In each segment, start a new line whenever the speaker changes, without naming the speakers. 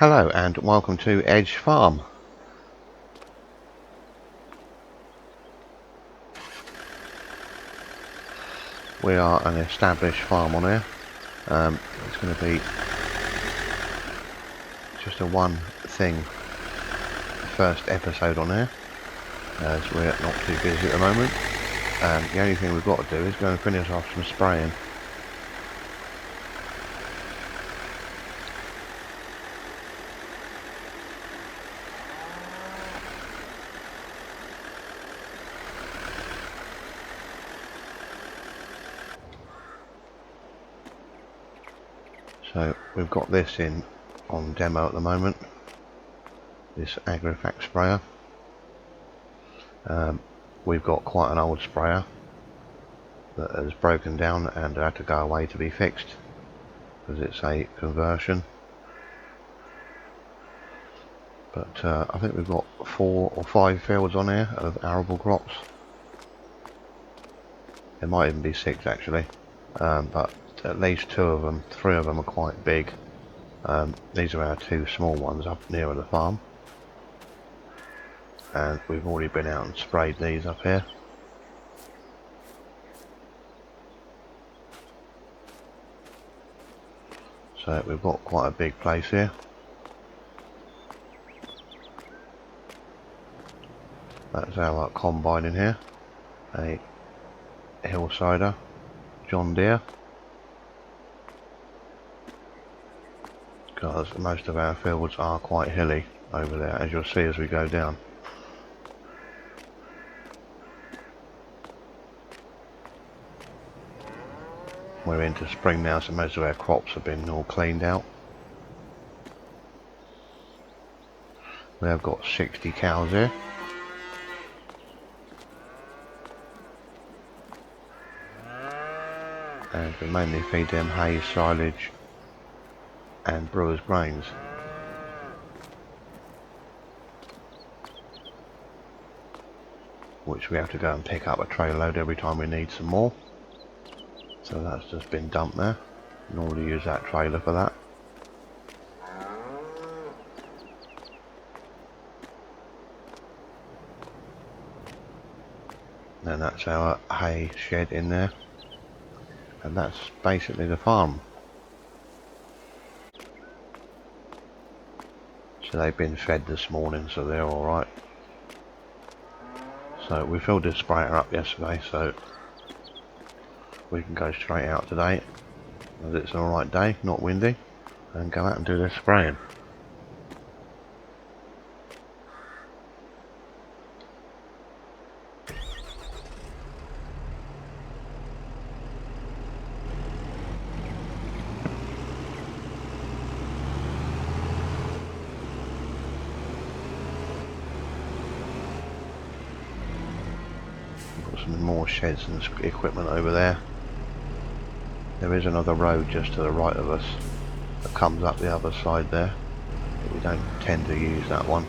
Hello and welcome to Edge Farm. We are an established farm on here. It's going to be just a one thing first episode on here, as we're not too busy at the moment. The only thing we've got to do is go and finish off some spraying. So we've got this in on demo at the moment, this Agrifac sprayer. We've got quite an old sprayer that has broken down and had to go away to be fixed because it's a conversion. But I think we've got 4 or 5 fields on here of arable crops. There might even be 6 actually, but at least 2 of them, 3 of them are quite big. These are our 2 small ones up nearer the farm, and we've already been out and sprayed these up here. So we've got quite a big place here. That's our combine in here, a Hillsider John Deere, because most of our fields are quite hilly over there, as you'll see as we go down. We're into spring now, so most of our crops have been all cleaned out. We have got 60 cows here. And we mainly feed them hay, silage and brewer's grains. Which we have to go and pick up a tray load every time we need some more. So that's just been dumped there. Normally use that trailer for that. And that's our hay shed in there. And that's basically the farm. So they've been fed this morning, so they're alright. So we filled this sprayer up yesterday, so we can go straight out today, as it's an alright day, not windy, and go out and do this spraying. Some more sheds and equipment over there. There is another road just to the right of us that comes up the other side there, but we don't tend to use that one.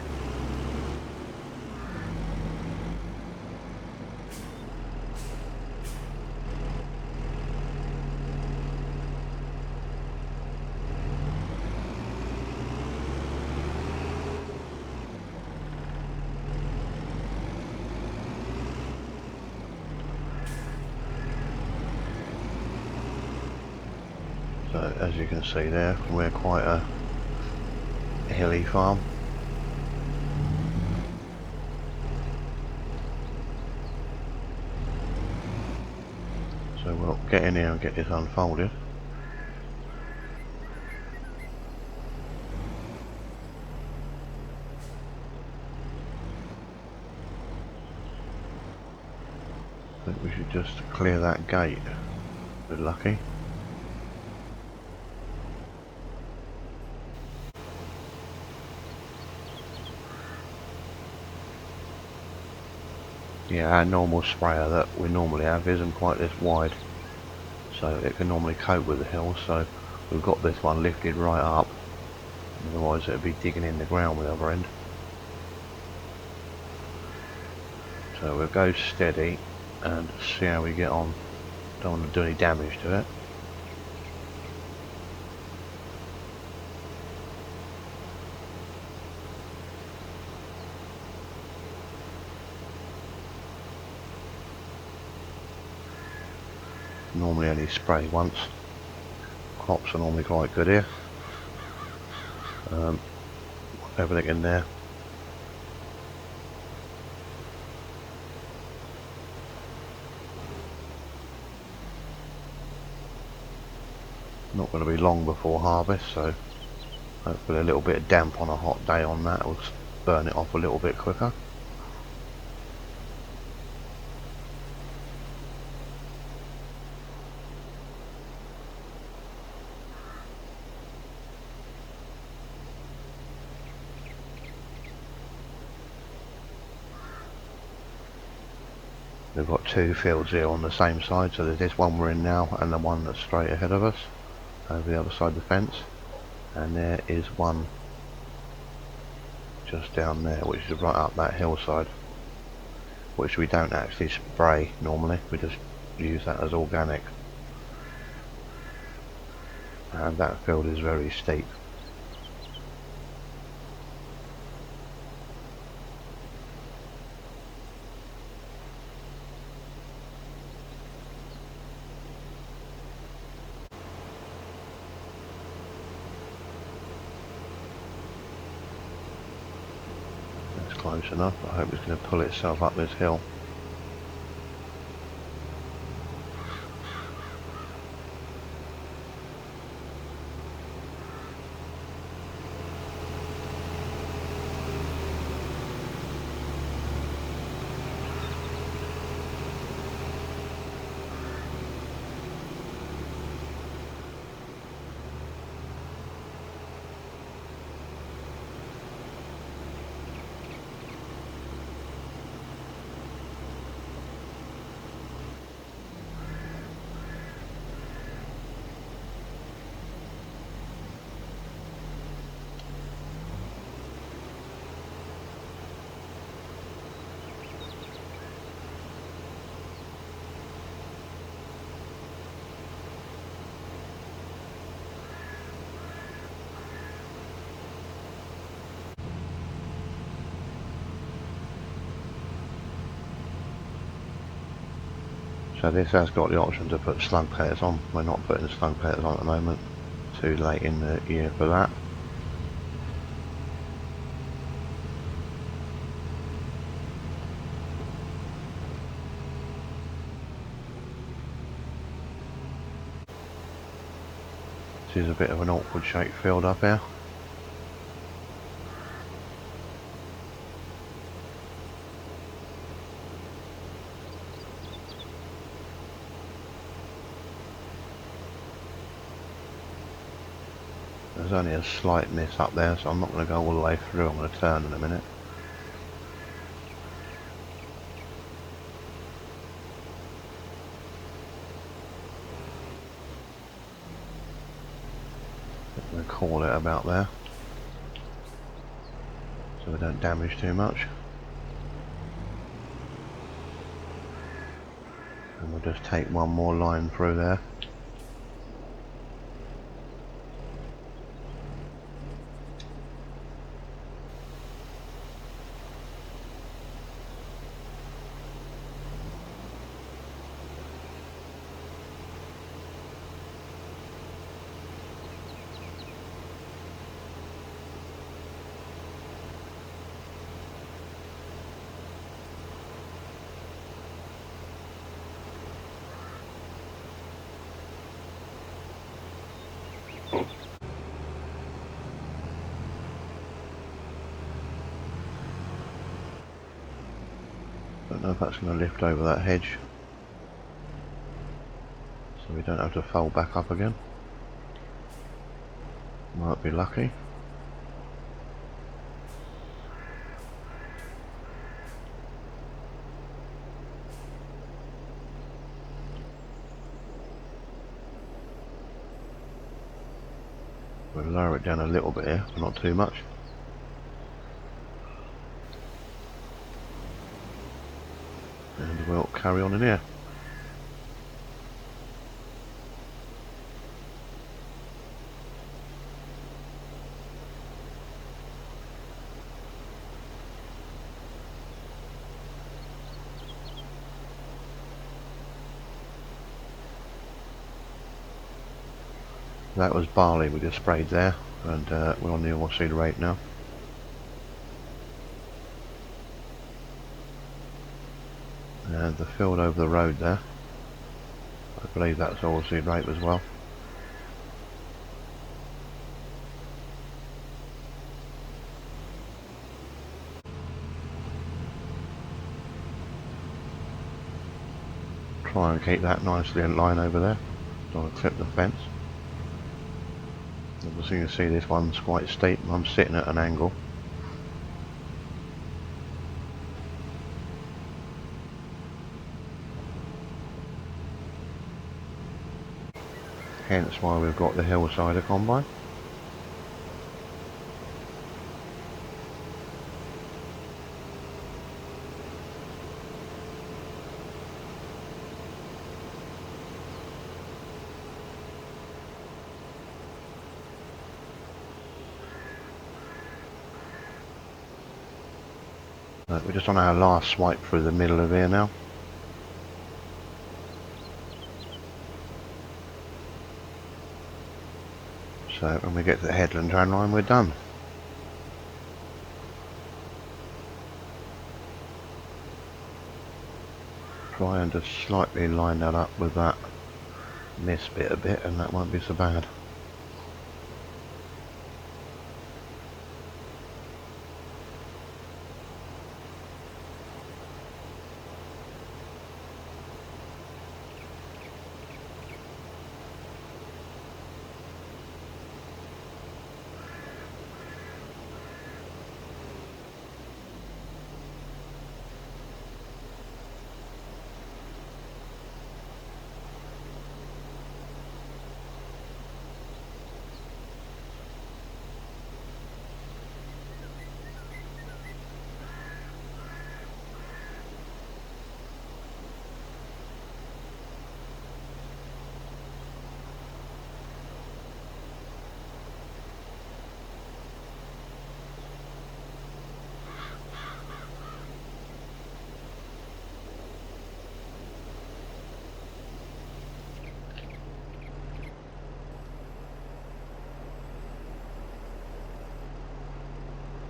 So as you can see there, we're quite a hilly farm. So we'll get in here and get this unfolded. I think we should just clear that gate, if we're lucky. Yeah, our normal sprayer that we normally have isn't quite this wide, so it can normally cope with the hills, so we've got this one lifted right up, otherwise it would be digging in the ground with the other end. So we'll go steady and see how we get on. Don't want to do any damage to it. normally only spray once. Crops are normally quite good here. Everything in there. Not going to be long before harvest, so hopefully a little bit of damp on a hot day on that will burn it off a little bit quicker. We've got two fields here on the same side, so there's this one we're in now and the one that's straight ahead of us over the other side of the fence, and there is one just down there which is right up that hillside, which we don't actually spray normally, we just use that as organic, and that field is very steep. Close enough. I hope it's going to pull itself up this hill. So this has got the option to put slug pellets on. We're not putting slug pellets on at the moment. Too late in the year for that. This is a bit of an awkward shaped field up here. There's only a slight miss up there, so I'm not going to go all the way through. I'm going to turn in a minute. I'm going to call it about there, so we don't damage too much. And we'll just take one more line through there. Don't know if that's going to lift over that hedge, so we don't have to fold back up again. Might be lucky. We'll lower it down a little bit here, but not too much. And we'll carry on in here. That was barley we just sprayed there, and we're on the oilseed rape now. And the field over the road there, I believe that's oilseed rape as well. Try and keep that nicely in line over there. Don't want to clip the fence. Obviously you can see this one's quite steep. I'm sitting at an angle. Hence why we've got the hillside combine. We're just on our last swipe through the middle of here now. So when we get to the headland drain line, we're done. Try and just slightly line that up with that mist bit a bit, and that won't be so bad.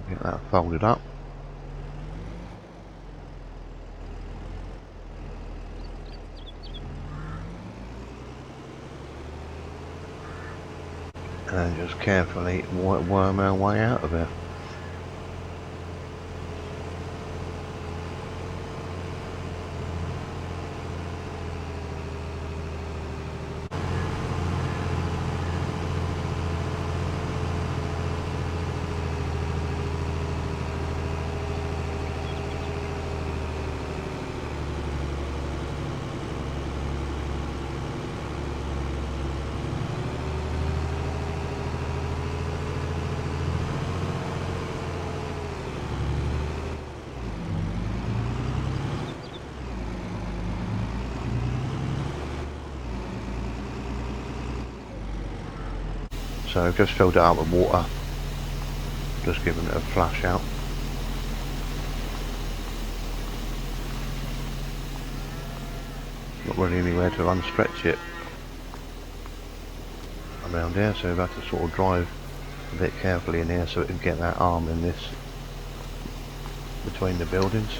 Get that folded up. And just carefully worm our way out of it. So I've just filled it up with water, just giving it a flush out. Not really anywhere to unstretch it around here, so we've had to sort of drive a bit carefully in here so it can get that arm in this between the buildings.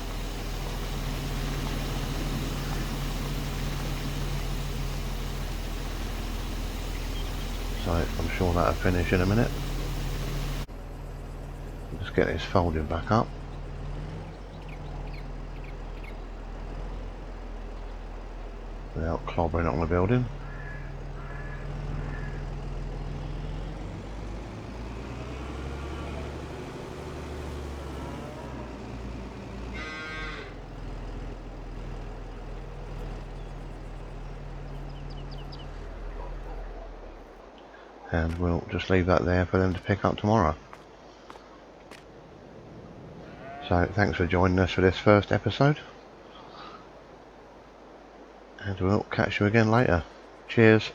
So I'm sure that'll finish in a minute. Just get this folded back up. Without clobbering on the building. And we'll just leave that there for them to pick up tomorrow. So thanks for joining us for this first episode, and we'll catch you again later. Cheers.